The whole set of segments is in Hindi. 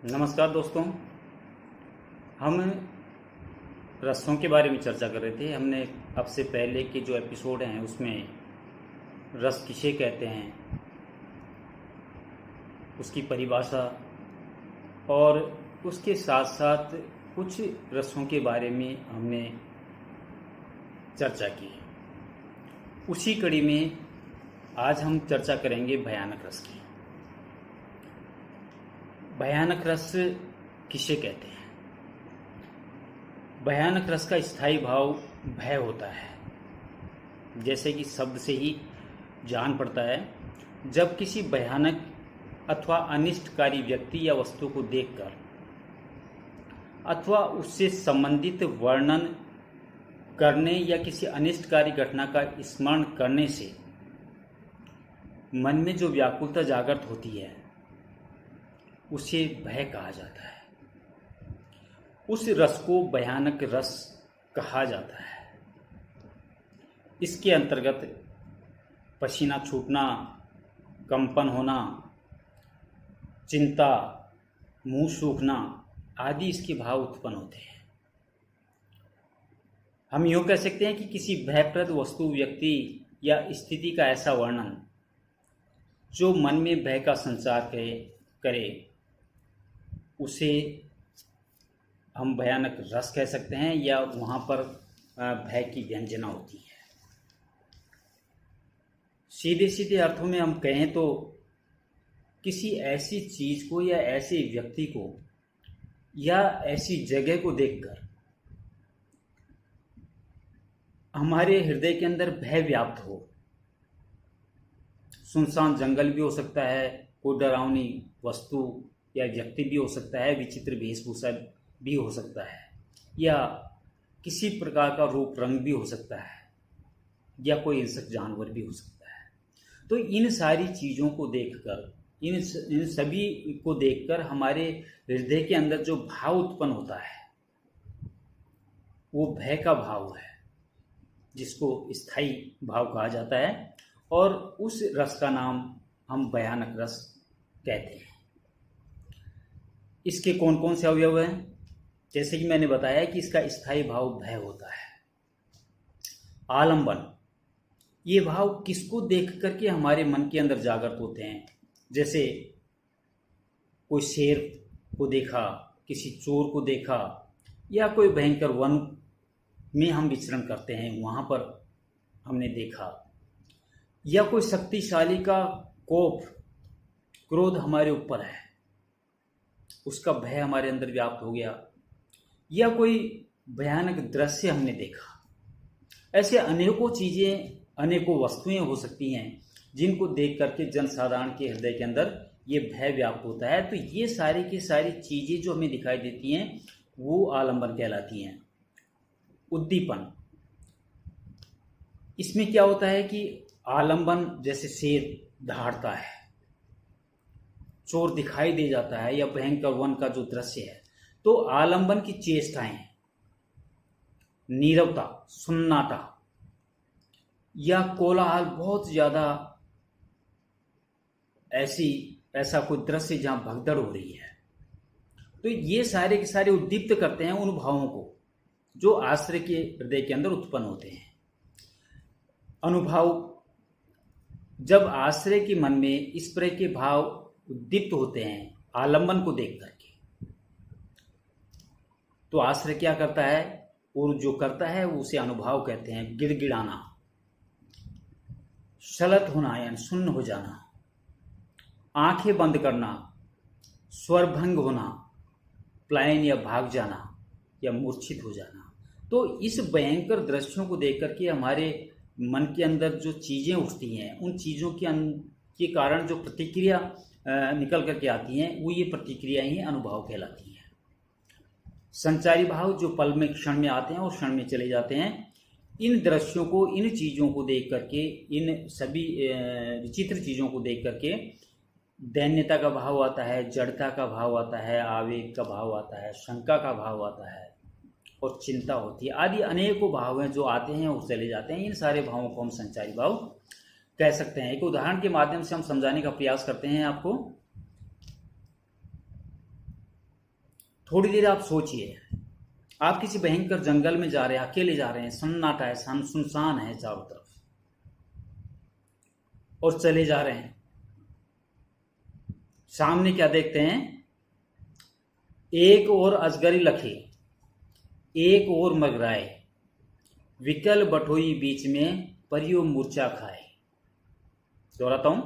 नमस्कार दोस्तों। हम रसों के बारे में चर्चा कर रहे थे। हमने अब से पहले के जो एपिसोड हैं उसमें रस किसे कहते हैं, उसकी परिभाषा और उसके साथ साथ कुछ रसों के बारे में हमने चर्चा की। उसी कड़ी में आज हम चर्चा करेंगे भयानक रस की। भयानक रस किसे कहते हैं? भयानक रस का स्थायी भाव भय होता है, जैसे कि शब्द से ही जान पड़ता है। जब किसी भयानक अथवा अनिष्टकारी व्यक्ति या वस्तु को देखकर अथवा उससे संबंधित वर्णन करने या किसी अनिष्टकारी घटना का स्मरण करने से मन में जो व्याकुलता जागृत होती है उसे भय कहा जाता है। उस रस को भयानक रस कहा जाता है। इसके अंतर्गत पसीना छूटना, कंपन होना, चिंता, मुंह सूखना आदि इसके भाव उत्पन्न होते हैं। हम यूँ कह सकते हैं कि किसी भयप्रद वस्तु, व्यक्ति या स्थिति का ऐसा वर्णन जो मन में भय का संचार करे उसे हम भयानक रस कह सकते हैं, या वहाँ पर भय की व्यंजना होती है। सीधे सीधे अर्थों में हम कहें तो किसी ऐसी चीज़ को या ऐसे व्यक्ति को या ऐसी जगह को देखकर हमारे हृदय के अंदर भय व्याप्त हो। सुनसान जंगल भी हो सकता है, कोई डरावनी वस्तु या व्यक्ति भी हो सकता है, विचित्र वेशभूषा भी हो सकता है, या किसी प्रकार का रूप रंग भी हो सकता है, या कोई हिंसक जानवर भी हो सकता है। तो इन सारी चीज़ों को देखकर, इन सभी को देखकर हमारे हृदय के अंदर जो भाव उत्पन्न होता है वो भय का भाव है, जिसको स्थायी भाव कहा जाता है, और उस रस का नाम हम भयानक रस कहते हैं। इसके कौन कौन से अवयव हैं? जैसे कि मैंने बताया कि इसका स्थायी भाव भय होता है। आलंबन, ये भाव किसको देख करके हमारे मन के अंदर जागृत होते हैं? जैसे कोई शेर को देखा, किसी चोर को देखा, या कोई भयंकर वन में हम विचरण करते हैं वहाँ पर हमने देखा, या कोई शक्तिशाली का कोप, क्रोध हमारे ऊपर है, उसका भय हमारे अंदर व्याप्त हो गया, या कोई भयानक दृश्य हमने देखा। ऐसे अनेकों चीज़ें, अनेकों वस्तुएं हो सकती हैं जिनको देख करके जनसाधारण के हृदय के अंदर ये भय व्याप्त होता है। तो ये सारी की सारी चीज़ें जो हमें दिखाई देती हैं वो आलंबन कहलाती हैं। उद्दीपन, इसमें क्या होता है कि आलंबन, जैसे शेर दहाड़ता है, चोर दिखाई दे जाता है, या भयंकर वन का जो दृश्य है, तो आलंबन की चेष्टाएं, नीरवता, सुन्नाटा, या कोलाहल, बहुत ज्यादा ऐसा कोई दृश्य जहां भगदड़ हो रही है, तो ये सारे के सारे उद्दीप्त करते हैं उन भावों को जो आश्रय के हृदय के अंदर उत्पन्न होते हैं। अनुभाव, जब आश्रय के मन में इस तरह के भाव उद्दीप्त होते हैं आलंबन को देख करके, तो आश्रय क्या करता है, और जो करता है वो उसे अनुभाव कहते हैं। गिड़गिड़ाना, शलत होना यानी सुन्न हो जाना, आंखें बंद करना, स्वरभंग होना, पलायन या भाग जाना, या मूर्छित हो जाना। तो इस भयंकर दृश्यों को देख करके हमारे मन के अंदर जो चीज़ें उठती हैं, उन चीज़ों के कारण जो प्रतिक्रिया निकल करके आती हैं, वो ये प्रतिक्रियाएं ही अनुभाव कहलाती हैं। संचारी भाव, जो पल में, क्षण में आते हैं और क्षण में चले जाते हैं। इन दृश्यों को, इन चीज़ों को देख करके, इन सभी विचित्र चीज़ों को देख करके दैन्यता का भाव आता है, जड़ता का भाव आता है, आवेग का भाव आता है, शंका का भाव आता है, और चिंता होती है। आदि अनेकों भाव हैं जो आते हैं और चले जाते हैं। इन सारे भावों को हम संचारी भाव कह सकते हैं। एक उदाहरण के माध्यम से हम समझाने का प्रयास करते हैं आपको। थोड़ी देर आप सोचिए, आप किसी भयंकर जंगल में जा रहे हैं, अकेले जा रहे हैं, सन्नाटा है, सुनसान है चारों तरफ, और चले जा रहे हैं। सामने क्या देखते हैं? एक और अजगरी लखे, एक और मगराए, विकल बटोई बीच में परियो मूर्छा खाए। दोहराता हूं,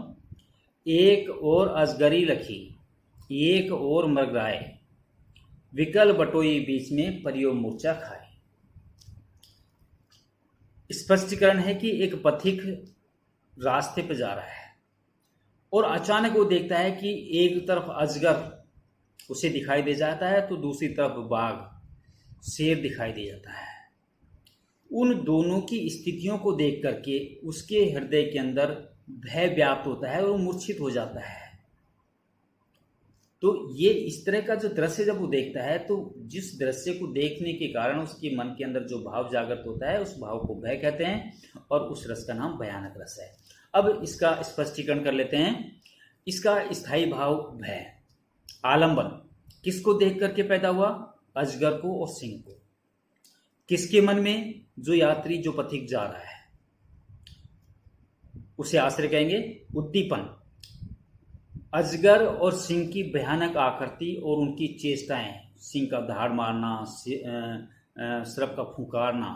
एक और अजगरी लखी, एक और मगराए, विकल बटोई बीच में परियो मूर्छा खाए। स्पष्टीकरण है कि एक पथिक रास्ते पर जा रहा है और अचानक वो देखता है कि एक तरफ अजगर उसे दिखाई दे जाता है तो दूसरी तरफ बाघ, शेर दिखाई दे जाता है। उन दोनों की स्थितियों को देख करके उसके हृदय के अंदर भय व्याप्त होता है और वो मूर्छित हो जाता है। तो ये इस तरह का जो दृश्य जब वो देखता है तो जिस दृश्य को देखने के कारण उसके मन के अंदर जो भाव जागृत होता है उस भाव को भय कहते हैं और उस रस का नाम भयानक रस है। अब इसका स्पष्टीकरण कर लेते हैं। इसका स्थायी भाव भय, आलंबन किसको देख करके पैदा हुआ? अजगर को और सिंह को। किसके मन में? जो यात्री, जो पथिक जा रहा है, उसे आश्रय कहेंगे। उद्दीपन, अजगर और सिंह की भयानक आकृति और उनकी चेष्टाएं, सिंह का दहाड़ मारना, सर्प का फुंकारना,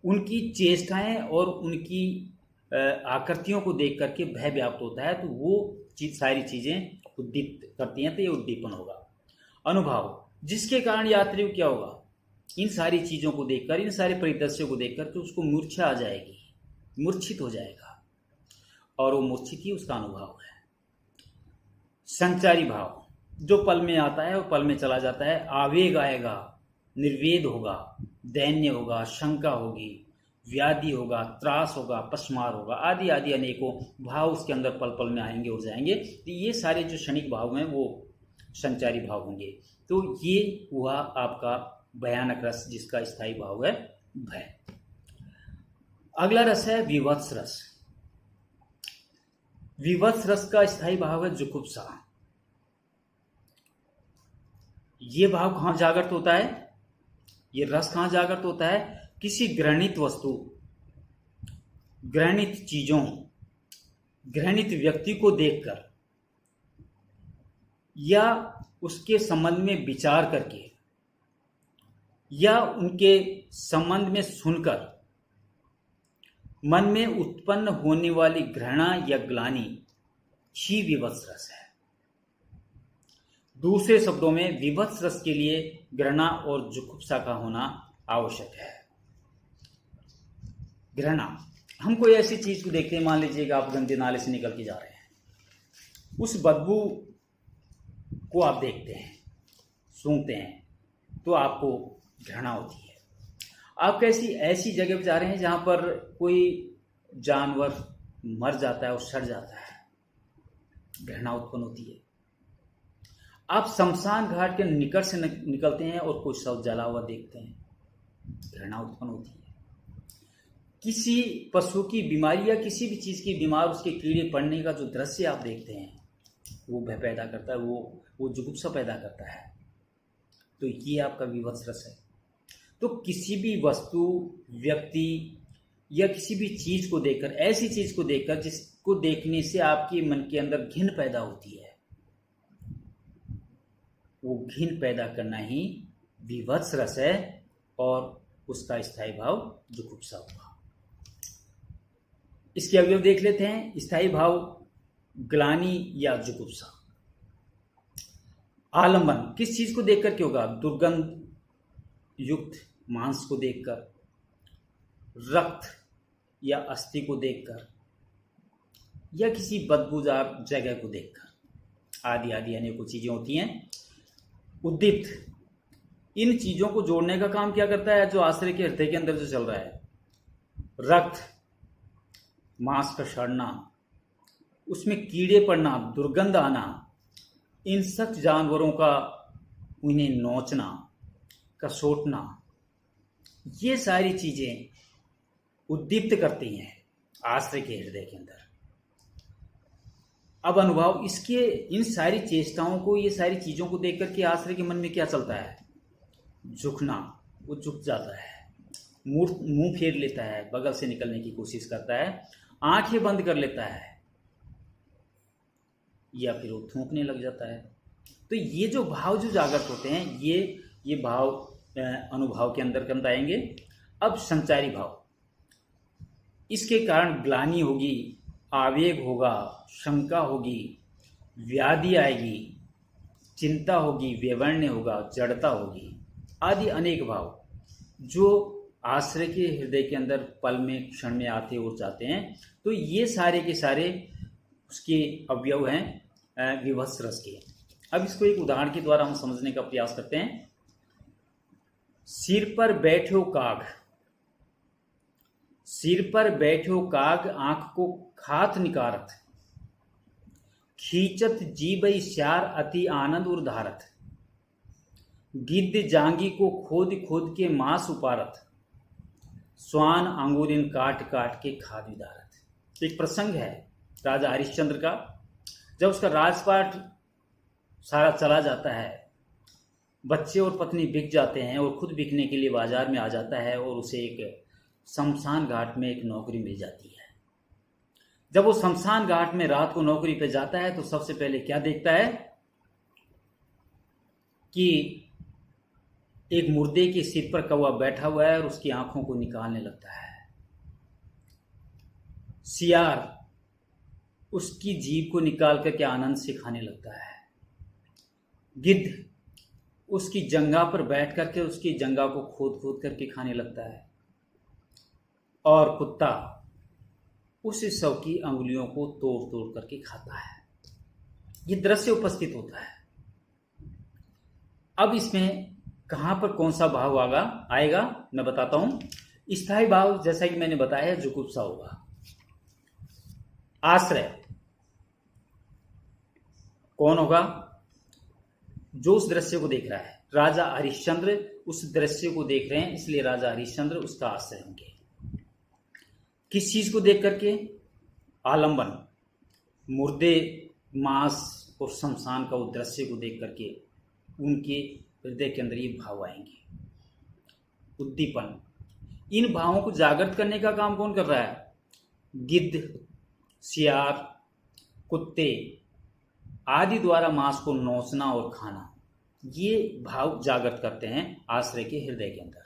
उनकी चेष्टाएं और उनकी आकृतियों को देख करके भय व्याप्त होता है तो वो सारी चीजें उद्दीप्त करती हैं, तो ये उद्दीपन होगा। अनुभव, जिसके कारण यात्री को क्या होगा? इन सारी चीजों को देखकर, इन सारे परिदृश्यों को देखकर तो उसको मूर्छा आ जाएगी, मूर्छित हो जाएगा, और वो मूर्छित ही उसका अनुभव है। संचारी भाव, जो पल में आता है वो पल में चला जाता है। आवेग आएगा, निर्वेद होगा, दैन्य होगा, शंका होगी, व्याधि होगा, त्रास होगा, पश्मार होगा, आदि आदि अनेकों भाव उसके अंदर पल पल में आएंगे और जाएंगे। तो ये सारे जो क्षणिक भाव हैं वो संचारी भाव होंगे। तो ये हुआ आपका भयानक रस, जिसका स्थायी भाव है भय। अगला रस है विवत्स रस। विवत्स रस का स्थायी भाव है जुगुप्सा। ये भाव कहां जागृत होता है? ये रस कहां जागृत होता है? किसी घृणित वस्तु, घृणित चीजों, घृणित व्यक्ति को देखकर या उसके संबंध में विचार करके या उनके संबंध में सुनकर मन में उत्पन्न होने वाली घृणा या ग्लानि ही विवत्स रस है। दूसरे शब्दों में विवत्स रस के लिए घृणा और जुगुप्सा का होना आवश्यक है। घृणा, हम कोई ऐसी चीज को देखते हैं, मान लीजिएगा आप गंदे नाले से निकल के जा रहे हैं, उस बदबू को आप देखते हैं, सूंघते हैं, तो आपको घृणा होती है। आप कैसी ऐसी जगह पर जा रहे हैं जहां पर कोई जानवर मर जाता है और सड़ जाता है, घृणा उत्पन्न होती है। आप शमशान घाट के निकट से निकलते हैं और कोई शव जला हुआ देखते हैं, घृणा उत्पन्न होती है। किसी पशु की बीमारी या किसी भी चीज की बीमार उसके कीड़े पड़ने का जो दृश्य आप देखते हैं वो भय पैदा करता है, वो जुगुप्सा पैदा करता है। तो ये आपका विवत्स रस है। तो किसी भी वस्तु, व्यक्ति या किसी भी चीज को देखकर, ऐसी चीज को देखकर जिसको देखने से आपके मन के अंदर घिन पैदा होती है, वो घिन पैदा करना ही विवत्स रस है और उसका स्थायी भाव जुगुप्सा होगा। इसके अवयव देख लेते हैं। स्थायी भाव ग्लानि या जुगुप्सा। आलंबन, किस चीज को देखकर क्या होगा? दुर्गंध युक्त मांस को देखकर, रक्त या अस्थि को देखकर, या किसी बदबूदार जगह को देखकर, आदि आदि अनेकों चीजें होती हैं। उद्दीप्त, इन चीजों को जोड़ने का काम क्या करता है? जो आश्रय के हृदय के अंदर जो चल रहा है, रक्त, मांस का सड़ना, उसमें कीड़े पड़ना, दुर्गंध आना, इन सब जानवरों का उन्हें नोचना, कसोटना, ये सारी चीजें उद्दीप्त करती हैं आश्रय के हृदय के अंदर। अब अनुभव इसके इन सारी चेष्टाओं को, ये सारी चीजों को देख करके आश्रय के मन में क्या चलता है? झुकना। वो झुक जाता है, मुंह फेर लेता है, बगल से निकलने की कोशिश करता है, आंखें बंद कर लेता है, या फिर वो थूकने लग जाता है। तो ये जो भाव जो जागृत होते हैं, ये भाव अनुभव के अंदर आएंगे। अब संचारी भाव, इसके कारण ग्लानि होगी, आवेग होगा, शंका होगी, व्याधि आएगी, चिंता होगी, व्यवण्य होगा, जड़ता होगी, आदि अनेक भाव जो आश्रय के हृदय के अंदर पल में, क्षण में आते और जाते हैं। तो ये सारे के सारे उसके अवयव हैं विभत्स रस के। अब इसको एक उदाहरण के द्वारा हम समझने का प्रयास करते हैं। सिर पर बैठो काग, सिर पर बैठो काग, आंख को खात निकारत, खींचत जीबई श्यार, अति आनंद और धारत, गिद्ध जांगी को खोद खोद के मांस उपारत, स्वान अंगूरिन काट काट के खाद विदारत। एक प्रसंग है राजा हरिश्चंद्र का, जब उसका राजपाट सारा चला जाता है, बच्चे और पत्नी बिक जाते हैं और खुद बिकने के लिए बाजार में आ जाता है, और उसे एक शमशान घाट में एक नौकरी मिल जाती है। जब वो शमशान घाट में रात को नौकरी पे जाता है तो सबसे पहले क्या देखता है कि एक मुर्दे के सिर पर कौवा बैठा हुआ है और उसकी आंखों को निकालने लगता है। सियार उसकी जीभ को निकाल करके आनंद से खाने लगता है। गिद्ध उसकी जंघा पर बैठ करके उसकी जंघा को खोद खोद करके खाने लगता है, और कुत्ता उस शव की अंगुलियों को तोड़ तोड़ करके खाता है। ये दृश्य उपस्थित होता है। अब इसमें कहां पर कौन सा भाव आएगा मैं बताता हूं। स्थायी भाव, जैसा कि मैंने बताया, जुगुप्सा होगा। आश्रय कौन होगा? जो उस दृश्य को देख रहा है। राजा हरिश्चंद्र उस दृश्य को देख रहे हैं, इसलिए राजा हरिश्चंद्र उसका आश्रय होंगे। किस चीज को देख करके? आलंबन, मुर्दे, मांस और शमशान का उस दृश्य को देख करके उनके हृदय के अंदर ये भाव आएंगे। उद्दीपन, इन भावों को जागृत करने का काम कौन कर रहा है? गिद्ध, सियार, कुत्ते आदि द्वारा मांस को नोचना और खाना, ये भाव जागृत करते हैं आश्रय के हृदय के अंदर।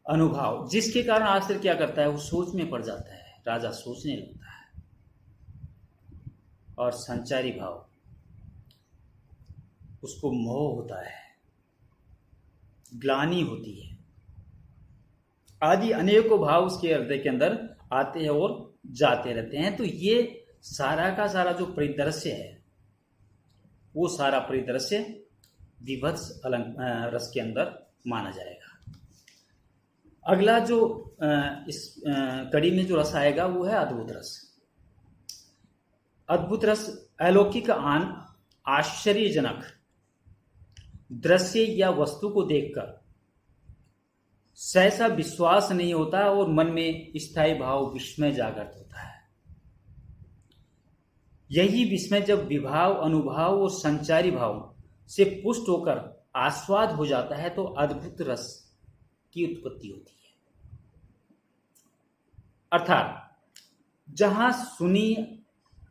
अनुभव, जिसके कारण आश्रय क्या करता है? वो सोच में पड़ जाता है, राजा सोचने लगता है। और संचारी भाव, उसको मोह होता है, ग्लानि होती है, आदि अनेकों भाव उसके हृदय के अंदर आते हैं और जाते रहते हैं। तो ये सारा का सारा जो परिदृश्य है, वो सारा परिदृश्य विभत्स रस के अंदर माना जाएगा। अगला जो इस कड़ी में जो रस आएगा वो है अद्भुत रस। अद्भुत रस अलौकिक, आश्चर्यजनक दृश्य या वस्तु को देखकर सहसा विश्वास नहीं होता और मन में स्थायी भाव विस्मय जागृत होता है। यही विस्मय जब विभाव, अनुभाव और संचारी भाव से पुष्ट होकर आस्वाद हो जाता है तो अद्भुत रस की उत्पत्ति होती है। अर्थात जहां सुनी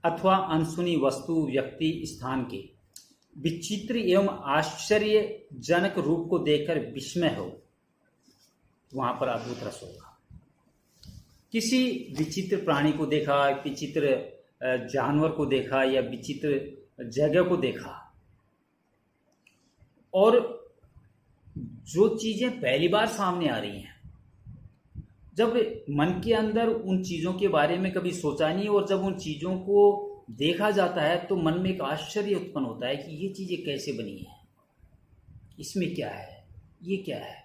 अथवा अनसुनी वस्तु, व्यक्ति, स्थान के विचित्र एवं आश्चर्यजनक रूप को देखकर विस्मय हो, वहां पर अद्भुत रस होगा। किसी विचित्र प्राणी को देखा, विचित्र जानवर को देखा या विचित्र जगह को देखा, और जो चीजें पहली बार सामने आ रही हैं, जब मन के अंदर उन चीजों के बारे में कभी सोचा नहीं और जब उन चीजों को देखा जाता है तो मन में एक आश्चर्य उत्पन्न होता है कि ये चीजें कैसे बनी है, इसमें क्या है, ये क्या है।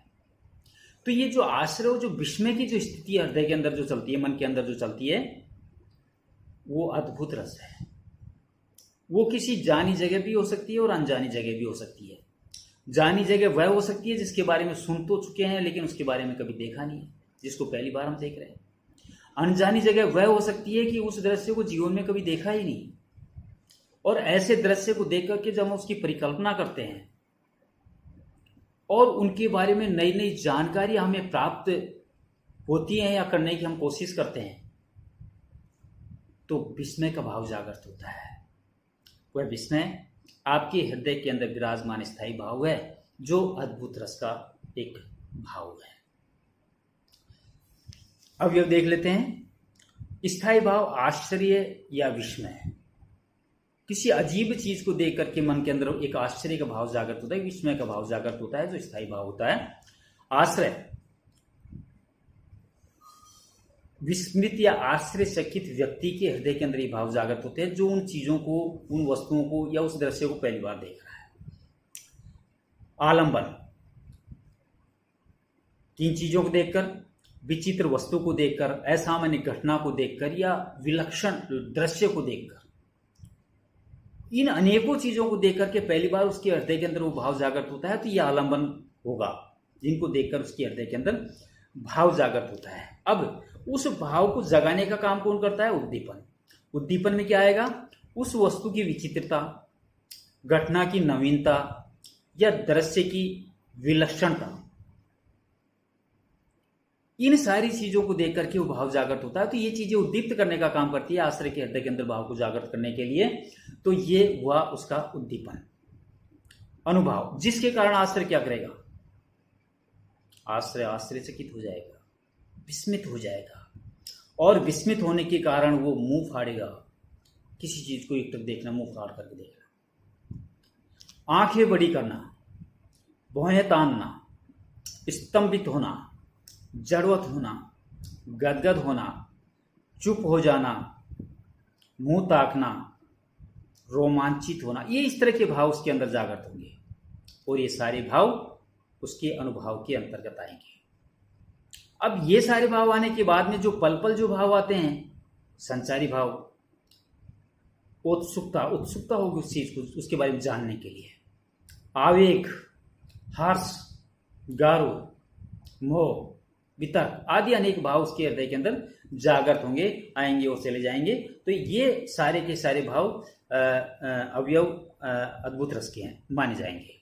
तो ये जो आश्रय, जो विस्मय की जो स्थिति हृदय के अंदर जो चलती है, मन के अंदर जो चलती है, वो अद्भुत रस है। वो किसी जानी जगह भी हो सकती है और अनजानी जगह भी हो सकती है। जानी जगह वह हो सकती है जिसके बारे में सुन तो चुके हैं लेकिन उसके बारे में कभी देखा नहीं है, जिसको पहली बार हम देख रहे हैं। अनजानी जगह वह हो सकती है कि उस दृश्य को जीवन में कभी देखा ही नहीं, और ऐसे दृश्य को देख करके जब हम उसकी परिकल्पना करते हैं और उनके बारे में नई नई जानकारी हमें प्राप्त होती है या करने की हम कोशिश करते हैं, तो विस्मय का भाव जागृत होता है। वह विस्मय आपके हृदय के अंदर विराजमान स्थायी भाव है, जो अद्भुत रस का एक भाव है। अब यह देख लेते हैं स्थायी भाव आश्चर्य या विस्मय। किसी अजीब चीज को देख करके मन के अंदर एक आश्चर्य का भाव जागृत होता है, विस्मय का भाव जागृत होता है, जो स्थायी भाव होता है। आश्चर्य विस्मित या आश्चर्यचकित व्यक्ति के हृदय के अंदर ये भाव जागृत होते हैं, जो उन चीजों को, उन वस्तुओं को या उस दृश्य को पहली बार देख रहा है। आलंबन किन चीजों को देखकर, विचित्र वस्तु को देखकर, असामान्य घटना को देखकर या विलक्षण दृश्य को देखकर, इन अनेकों चीजों को देखकर के पहली बार उसके हृदय के अंदर वो भाव जागृत होता है, तो यह आलंबन होगा, जिनको देखकर उसके हृदय के अंदर भाव जागृत होता है। अब उस भाव को जगाने का काम कौन करता है? उद्दीपन। उद्दीपन में क्या आएगा? उस वस्तु की विचित्रता, घटना की नवीनता या दृश्य की विलक्षणता, इन सारी चीजों को देख करके वो भाव जागृत होता है। तो ये चीजें उद्दीप्त करने का काम करती है आश्रय के हृदय के अंदर भाव को जागृत करने के लिए। तो ये हुआ उसका उद्दीपन। अनुभाव, जिसके कारण आश्रय क्या करेगा? आश्रय आश्चर्यचकित हो जाएगा, विस्मित हो जाएगा, और विस्मित होने के कारण वो मुंह फाड़ेगा। किसी चीज को एकटक देखना, मुंह फाड़ करके देखना। आंखें बड़ी करना, भौहें तानना, स्तंभित होना, जड़वत होना, गदगद होना, चुप हो जाना, मुंह ताकना, रोमांचित होना, ये इस तरह के भाव उसके अंदर जागृत होंगे। और ये सारे भाव उसके अनुभव के अंतर्गत आएंगे। अब ये सारे भाव आने के बाद में जो पल पल जो भाव आते हैं, संचारी भाव, उत्सुकता, उत्सुकता होगी उस चीज को, उसके बारे में जानने के लिए। आवेग, हर्ष, गारो, मोह, वितर्क आदि अनेक भाव उसके हृदय के अंदर जागृत होंगे, आएंगे और चले जाएंगे। तो ये सारे के सारे भाव अवयव अद्भुत रस के हैं, माने जाएंगे।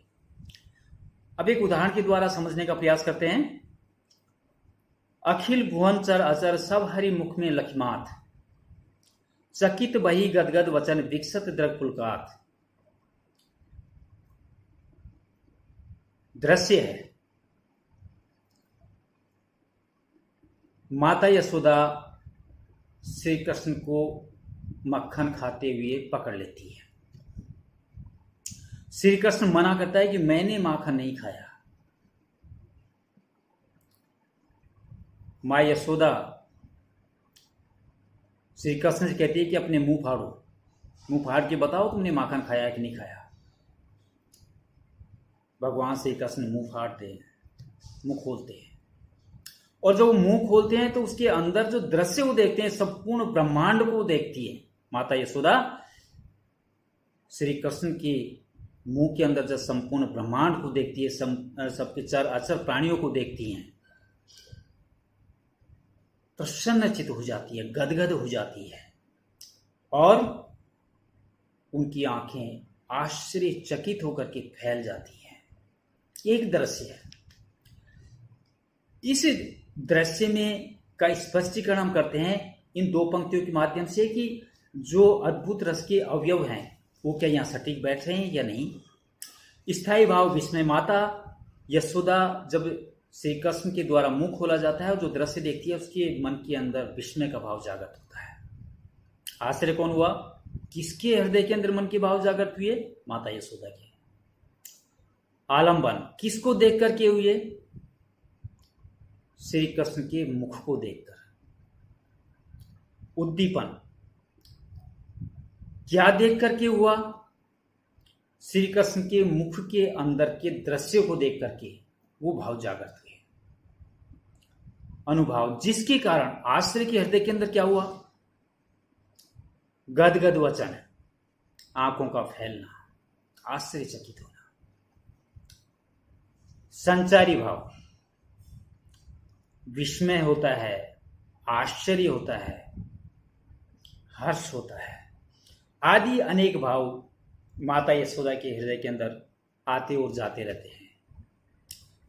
अब एक उदाहरण के द्वारा समझने का प्रयास करते हैं। अखिल भुवन चर अचर सब हरि मुख में लखिमात, चकित बही गदगद वचन विकसत द्रग पुलकात। दृश्य है, माता यशोदा श्री कृष्ण को मक्खन खाते हुए पकड़ लेती है। श्री कृष्ण मना करता है कि मैंने माखन नहीं खाया। माँ यशोदा श्री कृष्ण से कहती है कि अपने मुंह फाड़ो, मुंह फाड़ के बताओ तुमने माखन खाया है कि नहीं खाया। भगवान श्री कृष्ण मुंह फाड़ते हैं, मुंह खोलते हैं, और जब वो मुंह खोलते हैं तो उसके अंदर जो दृश्य वो देखते हैं, संपूर्ण ब्रह्मांड को देखती है माता यशोदा। श्री कृष्ण के मुंह के अंदर जब संपूर्ण ब्रह्मांड को देखती है, सबके चर अचर प्राणियों को देखती हैं, प्रसन्नचित हो जाती है, गदगद हो जाती है, और उनकी आंखें आश्चर्यचकित होकर के फैल जाती हैं। एक दृश्य है। इस दृश्य में का स्पष्टीकरण हम करते हैं इन दो पंक्तियों के माध्यम से कि जो अद्भुत रस के अवयव हैं वो क्या यहाँ सटीक बैठ रहे हैं या नहीं। स्थायी भाव विस्मय, माता यशोदा जब श्री कृष्ण के द्वारा मुंह खोला जाता है और जो दृश्य देखती है उसके मन के अंदर विस्मय का भाव जागृत होता है। आश्चर्य कौन हुआ? किसके हृदय के अंदर मन के भाव जागृत हुए? माता यशोदा के। आलंबन किसको देख करके हुए? श्री कृष्ण के मुख को देखकर। उद्दीपन क्या देख करके हुआ? श्री कृष्ण के मुख के अंदर के दृश्य को देख करके वो भाव जागृत हुए। अनुभाव जिसके कारण आश्रय के हृदय के अंदर क्या हुआ? गदगद वचन, आंखों का फैलना, आश्चर्यचकित होना। संचारी भाव विस्मय होता है, आश्चर्य होता है, हर्ष होता है, आदि अनेक भाव माता यशोदा के हृदय के अंदर आते और जाते रहते हैं।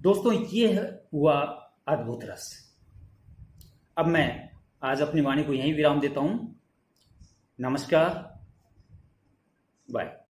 दोस्तों, ये हुआ अद्भुत रस। अब मैं आज अपनी वाणी को यहीं विराम देता हूं। नमस्कार, बाय।